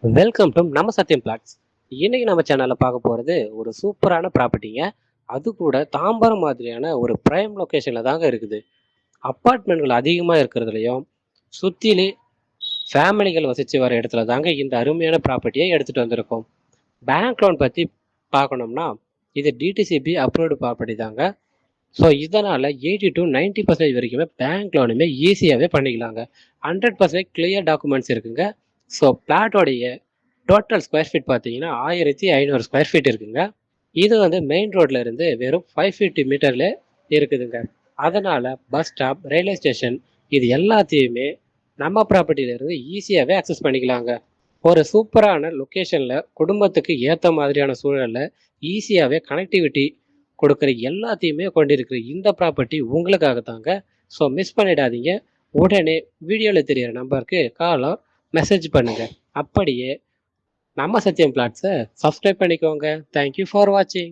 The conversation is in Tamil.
வெல்கம் டு நம்ம சத்தியம் பிளாட்ஸ். இன்னைக்கு நம்ம சேனல்ல பார்க்க போறது ஒரு சூப்பரான ப்ராப்பர்ட்டிங்க. அது கூட தாம்பரம் மாதிரியான ஒரு பிரைம் லொகேஷன்ல தாங்க இருக்குது. அப்பார்ட்மெண்ட்கள் அதிகமாக இருக்கிறதுலையும் சுற்றிலே ஃபேமிலிகள் வசித்து வர இடத்துல தாங்க இந்த அருமையான ப்ராப்பர்ட்டியை எடுத்துகிட்டு வந்திருக்கோம். பேங்க் லோன் பற்றி பார்க்கணும்னா இது டிடிசிபி அப்ரூவ்டு ப்ராப்பர்ட்டி தாங்க. ஸோ இதனால் 80 to 90% வரைக்குமே பேங்க் லோனுமே ஈஸியாகவே பண்ணிக்கலாங்க. 100% கிளியர் டாக்குமெண்ட்ஸ் இருக்குங்க. ஸோ பிளாட்டோடைய டோட்டல் ஸ்கொயர் ஃபீட் பார்த்தீங்கன்னா 1500 ஸ்கொயர் ஃபீட் இருக்குங்க. இது வந்து மெயின் ரோட்ல இருந்து வெறும் 550 மீட்டர்ல இருக்குதுங்க. அதனால பஸ் ஸ்டாப், ரயில்வே ஸ்டேஷன் இது எல்லாத்தையுமே நம்ம ப்ராப்பர்ட்டியில இருந்து ஈஸியாகவே அக்சஸ் பண்ணிக்கலாங்க. ஒரு சூப்பரான லொக்கேஷன்ல குடும்பத்துக்கு ஏற்ற மாதிரியான சூழல்ல ஈஸியாகவே கனெக்டிவிட்டி கொடுக்குற எல்லாத்தையுமே கொண்டிருக்கிற இந்த ப்ராப்பர்ட்டி உங்களுக்காக தாங்க. ஸோ மிஸ் பண்ணிடாதீங்க. உடனே வீடியோவில் தெரியிற நம்பருக்கு காலோ மெசேஜ் பண்ணுங்க. அப்படியே நம்ம சத்தியம் பிளாட்ஸை சப்ஸ்கிரைப் பண்ணிக்கோங்க. தேங்க்யூ ஃபார் வாட்சிங்.